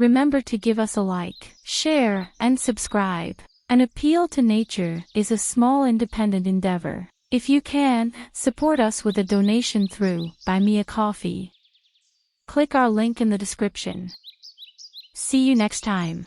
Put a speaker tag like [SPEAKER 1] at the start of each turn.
[SPEAKER 1] remember to give us a like, share, and subscribe. An appeal to nature is a small independent endeavor. If you can, support us with a donation through Buy Me a Coffee. Click our link in the description. See you next time.